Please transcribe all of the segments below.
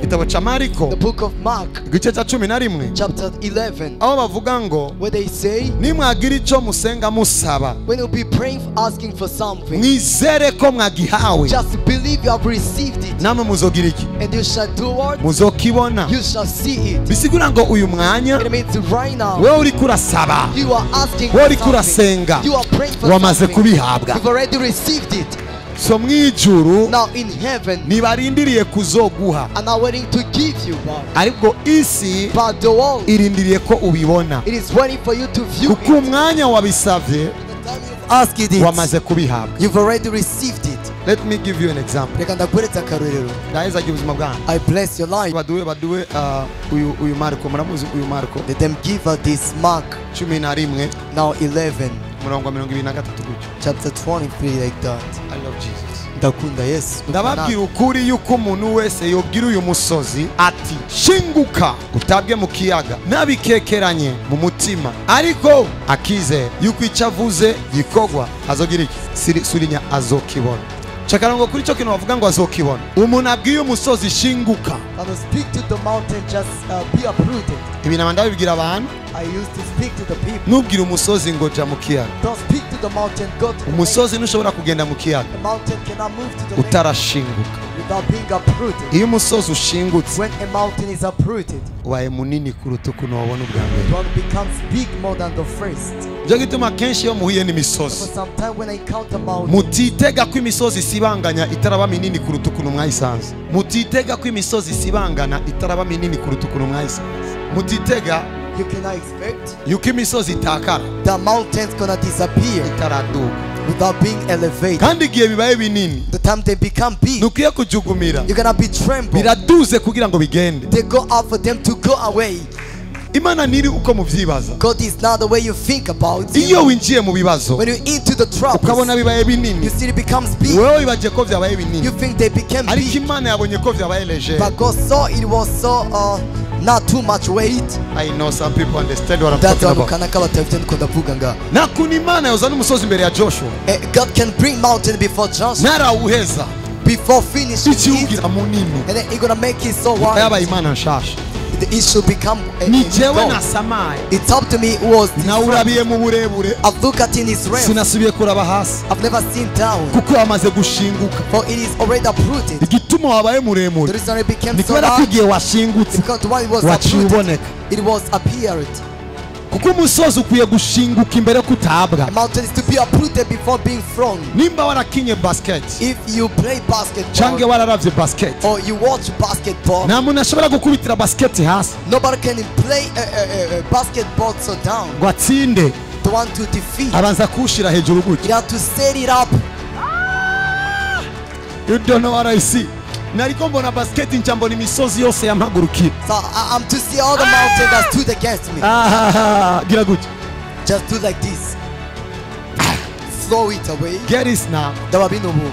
igitabo ca Mariko the book of Mark, igice ca 11 chapter 11, aho bavuga ngo where they say, nimwagira ico musenga musaba when you'll be praying, asking for something, mwizere ko mwagihawe just believe you have received it, namwe muzogira iki and you shall do what? muzokibona. You shall see it. Bisigura ngo uyu mwanya It means right now, wewe uriko urasaba, you are asking wewe for uriko something. urasenga, You are praying for wamaze something. kubihabwa. You've already received it. So mwijuru Now in heaven, ntibarindiriye kuzoguha, and are waiting to give you, ariko isi but the world, irindiriye ko ubibona, it is waiting for you to view kuko it. umwanya wabisavye Ask it. wamaze kubihabwa. You've already received it. Let me give you an example. Reka ndakweretse akarorero. Ndaheza agira ubuzima bwanyu. I bless your life. baduwe uyu Marko, muramuzi uyu Marko Let them give her this Mark 11 now 11 murongo 23 gutyo. chapter 23 like that. I love Jesus. Ndakunda Yesu. Ndababwira ukuri yuko umuntu wese yobwira uyu musozi ati shinguka utabwe mu kiyaga nabikekeranye mu mutima, ariko akize yuko icyo avuze gikorwa azogira iki surinya azokibona. Chakarango kuri cyo kintu bavuga ngo azokibona. Umuntu abwiye umusozi shinguka, And speak to the mountain, just be uprooted. ibi nabandi babibwira abantu. I used to speak to the people. Nubwira umusozi ngo ja mu kiyaga. Don't speak to the mountain, go to the lake. Umusozi ntushobora kugenda mu kiyaga The mountain cannot move to the lake utarashinguka. without being uprooted. Iyo umusozi ushingutse When a mountain is uprooted, ubaye munini kuruta ukuntu wabona ubwa mbere. one becomes big more than the first. Byo gituma kenshi iyo muhuye For n'imisozi some time when I encounter mountains, mutitega ko imisozi isibanganya itaraba minini kuruta ukuntu mwayisanze. Mutitega ko imisozi isibangana itaraba minini kuruta ukuntu mwayisanze. Mutitega you cannot expect yuko imisozi itakara the mountains gonna disappear itaraduka, without being elevated. kandi igihe bibaye binini The time they become big, nukwiye kujugumira, you're gonna be trembled. biraduze kugira ngo bigende. They go out for them to go away. Imana niri uko muvyibaza. God is not the way you think about it. Iyo winjiye mu bibazo When you're into the troubles, ukabona bibaye you binini, see it becomes big. wewe wibaje ko vyabaye binini, You think they became ariko big, Imana yabonye ko vyabaye leger. but God saw it was so not too much weight. I know some people understand what I'm That's talking why about. mukana kabatavite niko ndavuga nga. Na kuna Imana yozana umusozi imbere ya Joshua God can bring mountain before Joshua, narawuheza before finishing it, ikiwugira munini, and then He's gonna make it so yabaye wide. Imana nshasha. It should become a Ni new jewe God. nasamaye, It's up to me who was nawe different. urabiye mu burebure, I've looked at in His realm. sinasubiye kuraba hasi I've never seen down, kuko yamaze gushinguka. for it is already uprooted. Igituma wabaye The muremure reason it became ni so kubera ko large, igihe washingutse because when it was waciye uprooted, uboneka. it was appeared. Kuko umusozi ukwiye gushinguka imbere kutabwa. A mountain is to be uprooted before being thrown. Nimba warakinye basket If you play basketball canke wararavye basket, or you watch basketball, nta muntu ashobora gukubitira basket hasi nobody can play basketball so down. ngo atsinde, The one to defeat, abanza kuwushira hejuru gutya. you have to set it up. You don't know what I see. Nariko mbona basket nca mbona imisozi yose yampagurukira. So I'm to see all the mountains that stood against me. Gira gutya. Just do like this. Throw it away. Get this now. Dababinubu.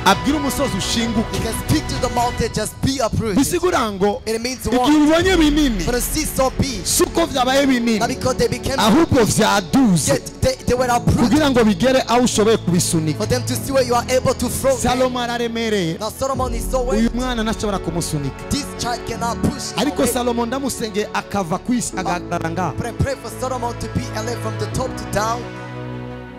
Abwira umusozi ushinguke. You can speak to the mountain, just be uprooted. Bisigura ngo It means igihe what? ubonye binini When you see so big, suko vyabaye not binini, because they became ahubwo vyaduze yet they were uprooted kugira ngo bigere aho ushoboye kubisunika. for them to see where you are able to throw them. Salomo araremereye, Now Solomon is so weak. uyu mwana ntashobora kumusunika, This child cannot push him ariko away. Salomo ndamusengeye akava kwisi agahagarara ngaha. But I pray for Solomon to be elevate from the top to down,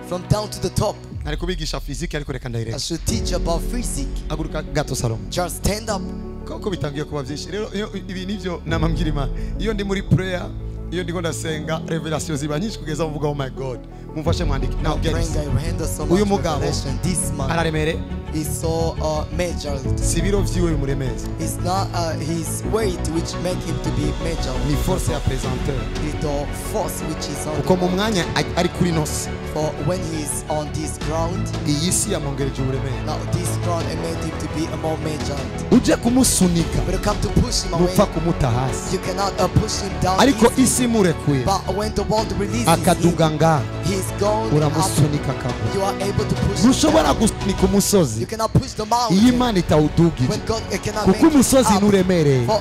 from down to the top. Nari kubigisha fiziki ariko reka I ndayireka. should teach about physics. Haguruka gato Salomo. Just stand up. Koko bitangiye kuba byinshi rero, ibi nivyo namambwira Imana. Iyo ndi muri prayer, iyo ndiko ndasenga, revelation ziba nyinshi kugeza mvuga oh my God, mumfashe mwandike. Now get Praying, this. I render so Uyu much mugabo revelation. This man araremere, is so major. si biro vyiwe bimuremeza, It's not his weight which make him to be major. ni force ya presenteur. It's the force which is on Uko mu mwanya ari kuri nosi, for when he's on this ground. iyi si yamwongereje uburemere. Now this ground it made him to be a more major. Uje kumusunika When you come to push him away, nupfa kumuta hasi, you cannot push him down. ariko easily. isi murekuye But when the world releases akaduga him, ngaha he's gone up. uramusunika akagwa. You are able to push him Ntushobora down. gusunika umusozi You cannot push the iyo mountain Imana itawudugije, when God cannot make kuko it umusozi up. nturemereye. For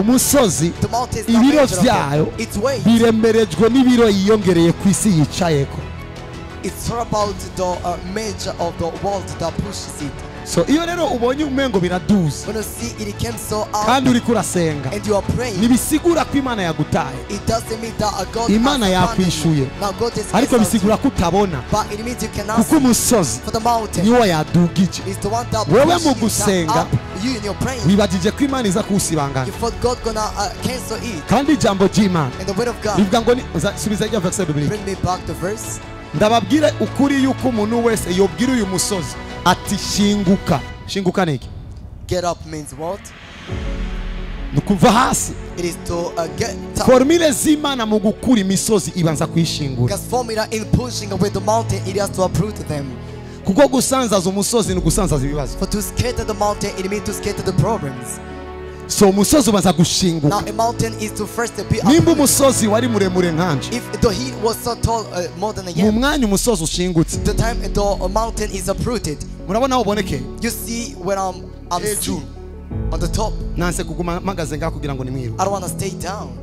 Umusozi the mountain is not ibiro measurable. vyayo Its weight. biremerejwe n'ibiro yiyongereye ku isi yicayeko. It's all about the measure of the world that pushes it. So iyo rero ubonye umengo biraduza When you see it came so out kandi uri kurasenga, and you are praying, nibisigura ko Imana yagutaye, it doesn't mean that God Imana has abandoned yakwishuye, you. Now God is ariko exalted bisigura you. ko utabona, But it means you cannot kuko see. umusozi For the mountain niwo yadugije. is the one that Wewe pushes mu that gusenga, up. You in your praying, wibagije ko Imana iza kuwusibangana, you thought God gonna cancel it. kandi ijambo ry'Imana And the word of God, rivuga ngo subiza ijya verse biblique, bring me back the verse. ndababwire ukuri yuko umuntu wese yobwira uyu musozi ati shinguka. Shinguka niki? Get up means what? Nukuva hasi. It is to get up. Formule z'Imana mu gukura imisozi ibanza kuyishingura, Because formula in pushing away the mountain, it has to uproot them. kuko gusanzaza umusozi ni gusanzaza ibibazo. For to scatter the mountain, it means to scatter the problems. So umusozi ubanza Now gushinguka. a mountain is to first be Nimba uprooted. umusozi wari muremure nkanje, If the heat was so tall, more than a mu year, mwanya umusozi ushingutse, the time the mountain is uprooted, murabona aho ubonekeye. you see when I'm Hejuru. sitting on the top, Nanse kuguma mpagaze ngaho kugira ngo nimwiru. I don't want to stay down.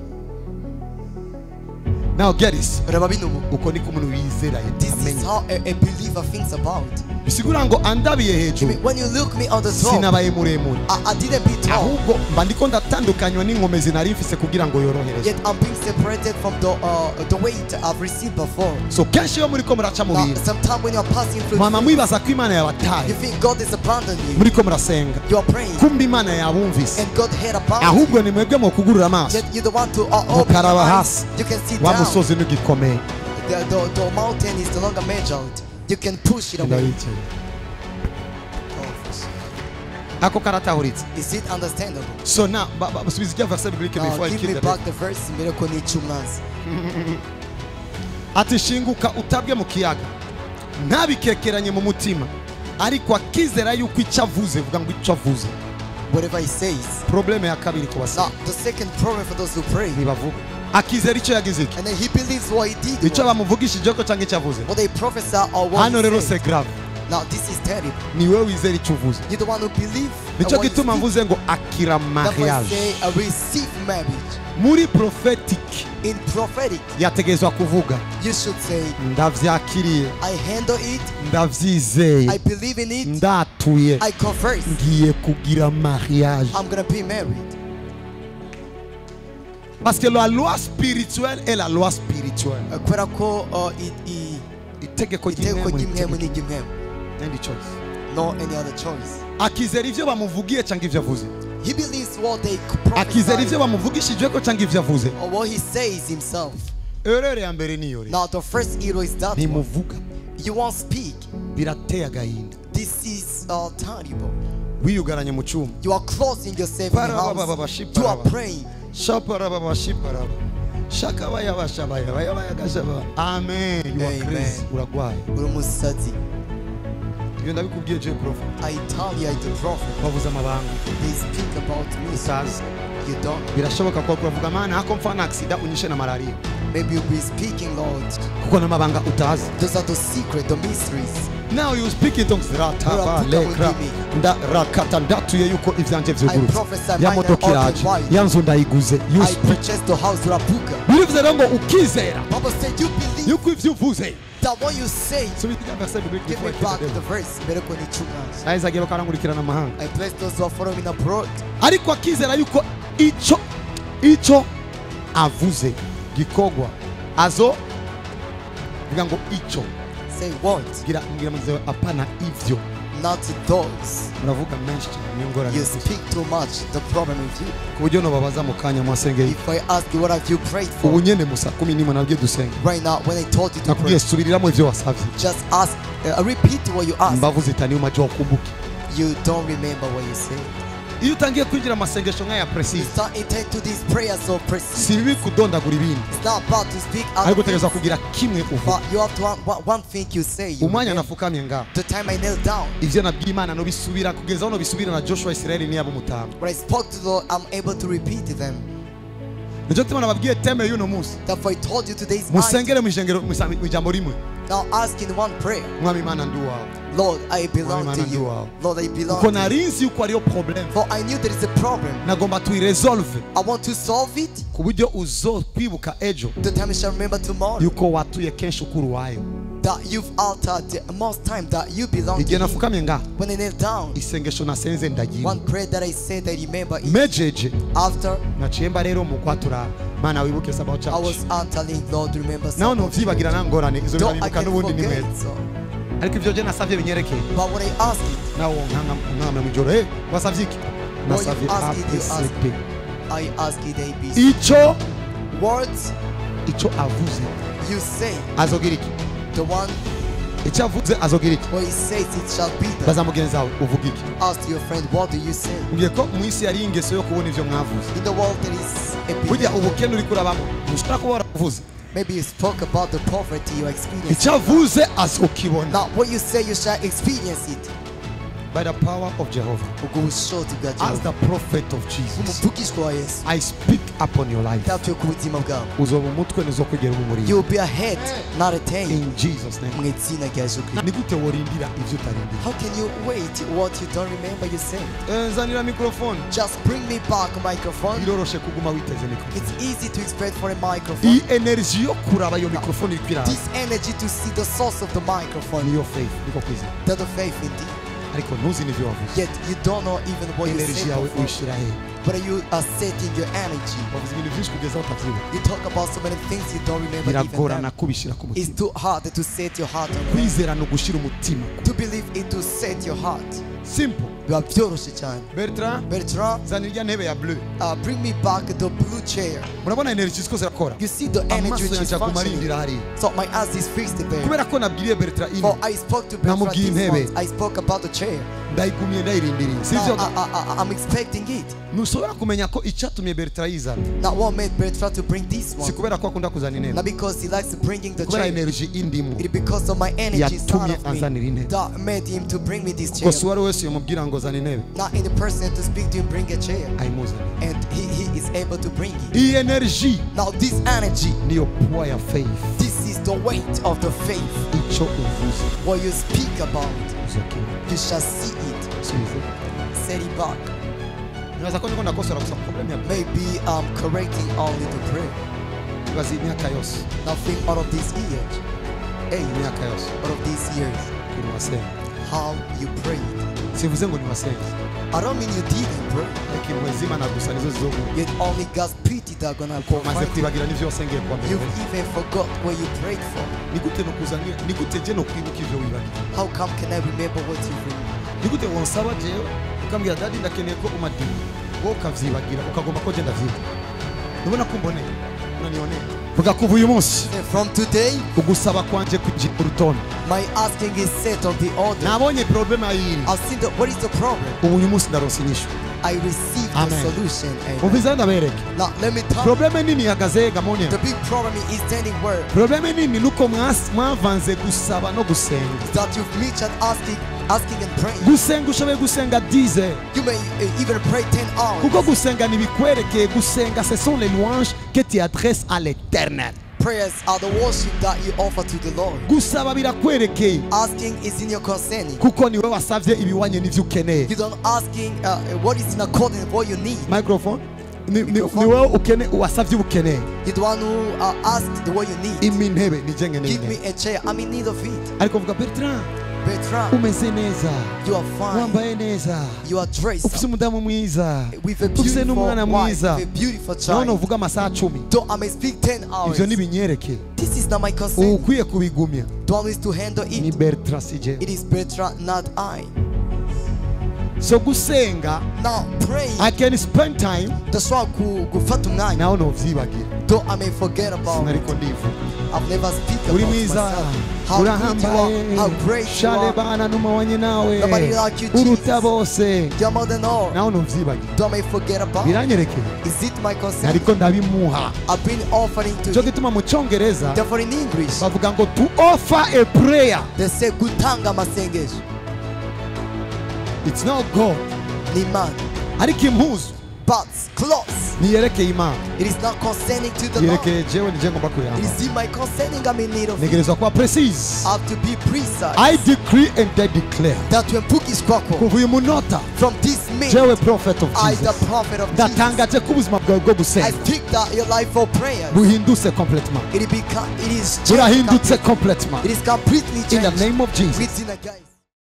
Now get this. Reba bino ubu. Uko niko umuntu wizera This is yamenye. how a believer thinks about. Bisigura ngo andabiye hejuru When you look me on the top, sinabaye muremure, I didn't be tall, ahubwo mba ndiko ndatandukanywa n'inkomezi nari mfise kugira ngo yorohereze. yet I'm being separated from the weight I've received before. So kenshi iyo muriko muraca mu Now, bintu, sometimes when you're passing through, mama mwibaza ko Imana you yabataye, think God is abandoned you. muriko murasenga, You are praying, kumbe Imana yabumvise, and God heard about you. ahubwo ni mwebwe mu kugurura amaso. Yet you're the one to open your Mukaraba eyes. hasi, You can see wa down. musozi ntugikomeye. The mountain is no longer measured. You can push it away. Ndabicaye. Ako karatahuritse. Is it understandable? So now subiza ijya verse biblique Now before I give keep me the back the verse. Mbere ko nica umwanzi. ati shinguka utabwe mu kiyaga, ntabikekeranye mu mutima, ariko akizera yuko icyo avuze, vuga ngo icyo avuze. Whatever he says. Probleme ya kabiri ku basenga Now the second problem for those who pray, ntibavuga, akizera icyo yagize iki, and then he believes what he did. icyo bamuvugishije ko cyangwa icyo avuze. What they prophesy or what Hano he rero said. c'est grave, Now this is terrible. ni wowe wizera icyo uvuze. You're the one who believes. Nicyo what he gituma speaks. mvuze ngo akira That's why I mariage. say I receive marriage. Muri prophetic In prophetic, yategezwa kuvuga you should say, ndavyakiriye, I handle it, ndavyizeye, I believe in it, ndatuye, I confess, ngiye kugira mariage. I'm gonna be married. Parce que la loi spirituelle est la loi spirituelle. Kubera ko Itegeko iteko ry'imwemu ni ry'imwemu itegeko. ni iry'imwemu. Any choice. No any other choice. Akizera ivyo bamuvugiye cyangwa ivyo avuze. He believes what they Akizera ivyo prophesy bamuvugishije ko cyangwa ivyo avuze. or what he says himself. Erere ya mbere niyo rero. Now the first hero is that one. Ntimuvuga. You won't speak. Birateye agahinda. This is terrible. Wiyugaranye mu cyuma. You are closing yourself in the house. You are praying. Shaparababa shiparaba. Shakabaya bashabaya bayabaya gashaba. Amen. You are Amen. crazy. Uragwaye. Uri umusazi. Ibyo ndabikubwiye je prophet. I tell you, the prophet. Bavuze amabanga. They speak about me. Utazi. You don't. Birashoboka ko uravuga mana hako mfana accident unyishe na malaria. Maybe you'll be speaking, Lord. Kuko n'amabanga utazi. Those are the secret, the mysteries. Now you speak in tongues. Rataba lekra. Rakata ndatuye yuko ivyanje vyuguruze. prophesy mine Yamodoka are iraje. open wide. Yanzu ndayiguze. You I speak. purchased the house Rapuka. Birivuze rero ngo ukizera Papa said, you believe yuko ivyo uvuze. that what you say. Subiza verse biblique Give me before I back keep the the verse. Mbere ko nica umwanzi. Aiza agiye bakarangurikirana amahanga. I bless those who are following abroad. Ariko akizera yuko ico avuze gikogwa azo vuga ngo ico Say what? gira mwize apana ivyo. Not those. Muravuga menshi nyongora. You speak too much. The problem with you. Kubujyo no babaza mu kanya mwasengeye. If I ask you what have you prayed for Ubu nyene musa 11 nabyo dusenga. right now, when I told you to pray, Nakubwiye subiriramo ivyo wasavye. just ask. Repeat what you asked. Mbavu zitani umaje wakumbuke. You don't remember what you said. Iyo utangiye kwinjira amasengesho nk'aya You precise. start into these prayers so precise. Si bibi kudondagura ibindi. It's not about to speak out Ariko of utegereza things, kugira kimwe uvuga. but you have to one thing you say. You Umwanya remember. nafukamye ngaho. The time I knelt down, Ivyo nabwiye Imana no bisubira kugeza aho no bisubira na Joshua Israeli ni abo mutamba. when I spoke to the Lord, I'm able to repeat them. Nico tuma nababwiye teme y'uno munsi. Therefore, I told you today's Musengere mu ijambo rimwe. now ask in one prayer. Mwami Imana ndi wawe. Lord, I belong Mwami to Imana you. ndi wawe. Lord, I belong Kuko to you. narinzi yuko ariyo problem. For I knew there is a problem. Nagomba tuiresolve I want to solve it. ku buryo uzokwibuka ejo The time I shall remember tomorrow. yuko watuye kenshi ukuru wayo. that you've altered the most time that you belong to igihe him. nafukamye nga When I knelt down, isengesho nasenze ndagiwe one prayer that I said, I remember it. mejeje After naciye mba rero mu kwatura mana wibuke sabaho I church was telling Lord, remember naho something. novyibagira nangorane izo Though I birabibuka can n'ubundi ni forget, mwese so. ariko ivyo je nasavye binyerekeye But when I asked it, nawo nkama mwijoro wasavye iki nasavye you ask it, you ask ABCD I asked it ABC. ico Words ico avuze you say, azogira iki the one ico avuze azogira iki where he says it shall be done. baza mugenzi wawe uvuga iki Ask your friend, what do you say? mbwiye ko mu isi yari ingeso yo kubona ivyo mwavuze In the world there is a burya belief. ubukene uri kurabamo ntushobora kuba waravuze Maybe you spoke about the poverty you experienced. icyo avuze azokibona Now what you say you shall experience it. by the power of Jehovah Ubwo bushobozi bwa as Jehova. the prophet of Jesus Umuvugishwa wa Yesu. I speak upon your life Ndatuye ku buzima bwawe. uzoba umutwe ntuzokwigera uba You umurizo will be a head, not a tail. in Jesus name Mu izina rya Yesu Kristo. ni gute worindira ivyo utarindira How can you wait what you don't remember you said? nzanira mikrofone Just bring me back a microphone. biroroshe kuguma witeze mikrofone It's easy to expect for a microphone. iyi energy yo kuraba iyo mikrofone iri kwiraba This energy to see the source of the microphone. niyo faith niko kwizera That the faith indeed. ariko ntuzi n'ivyo wavuze Yet you don't know even what you energy said yawe before. uyishira he But you are setting your energy. wavuze ibintu byinshi kugeza utavyibuka You talk about so many things you don't remember even biragorana then. kubishira ku It's mutima too hard to set your heart on it. kwizera ni ugushira umutima To believe it to set your heart. simple Biba byoroshye cyane. Bertrand Bertrand, zanira irya ntebe ya bleu bring me back the blue chair. murabona energy ziko zirakora You see the energy amaso which is yanje aguma functioning. arindira hariya So my eyes is fixed there. kubera ko nabwiriye Bertrand For ini I spoke to Bertrand Namubwiye this intebe. month. I spoke about the chair. ndayigumye ndayirindiriye Now sivyo I'm expecting it. ntushobora kumenya ko icyatumye Bertrand yizana Now what made Bertrand to bring this si one? kubera ko akunda kuzana intebe Not because he likes bringing the kubera chair. energy indimo It is because of my energy inside yatumye of me anzanira intebe that made him to bring me this chair. gusa uwo ari wese yamubwira ngo zana intebe Not in the person to speak to him, bring a chair. ayimuzanira And he is able to bring it. iyi energy Now this energy, niyo power ya faith this is the weight of the faith. icyo uvuze What you speak about, uzokibona you shall see it. subize Set it back. nibaza ko niko ndakosora gusa problem ya Maybe I'm correcting only the prayer. ibaza imyaka yose Nothing out of this years. Hey, imyaka yose out of these years, ukuntu wasenga how you prayed. sivuze ngo niwasenga I don't mean you didn't pray. ariko impuhwe z'Imana gusa nizo zizoguha Yet only God's pity that gonna umaze confront you. kwibagira n'ivyo wasengeye kuwa mbere You've even forgot what you prayed for. ni gute nokuzanira ni gute je nokwibuka ivyo wibagira How come can I remember what you remember? ni gute wonsaba jewe ukambwira dadi ndakeneye ko umadini wowe ukavyibagira ukagomba ko je ndavyibuka nubona ko mboneye unanioneye vuga kuva uyu munsi From today, ugusaba kwanje kugira urutonde my asking is set on the order. nabonye problema yiri I've seen what is the problem. ubu uyu munsi ndaronse inyishu I received the Amen. solution. Amen. umviza ndabereke Now let me tell you, probleme nini ihagaze gamonia the big problem is standing where probleme nini nuko mwavanze gusaba no gusenga that you've mentioned asking and praying. gusenga ushoboye gusenga 10 heures You may even pray 10 hours. kuko gusenga ntibikwerekeye gusenga ce sont les louanges que tu adresses à l'éternel Prayers are the worship that you offer to the Lord. gusaba birakwerekeye Asking is in your concerning. kuko niwe wasavye ibiwanye n'ivyo ukeneye You don't asking what is in accordance with what you need. microphone Microphone. niwe wasavye ubukeneye You're the one who asked the what you need. imi intebe nije nkeneye Give me intebe a chair. I'm in need of it. ariko vuga Bertrand Bertrand, umeze neza you are fine. wambaye neza You are dressed ufise umudamu mwiza with a ufise beautiful n'umwana wife, mwiza with a beautiful nawe child. novuga amasaha 10 Though I may speak 10 hours, ivyo nibinyereke this is not my concern. ukwiye kubigumya The one who is to handle ni it. Bertrand sije It is Bertrand, not I. so gusenga Now pray. I can spend time Ndashobora gufata umwanya. nawe novyibagira Though I may forget about it. sinariko ndivuga I've never speak uri about mwiza myself. How good you urahambaye are. How great you shale are. bana numawanye nawe Nobody like you, Jesus. uruta bose You're more than all. nawe novyibagira Though I may forget about it. biranyerekeye Is it my concern? nariko ndabimuha I've been offering to cyo him. gituma mu cyongereza Therefore in English, bavuga ngo to offer a prayer they say gutanga amasengesho it's not God ni Imana. ariko impuzu parts, close. ntiyerekeye imana, It is not concerning to the Lord. yerekeye jewe nije ngomba It kuyamba. is in my concerning I'm in need of it. Ntegerezwa kuba precise. I have to be precise. I decree and I declare That when book is spoken, kuva uyu munota from this minute, jewe prophet of I, the Jesus, prophet of Jesus, ndatangaje ko ubuzima bwawe bwo I gusenga speak that your life for prayer, buhindutse complètement, it is changed burahindutse completely. complètement It is completely in the changed name of Jesus. within a guys.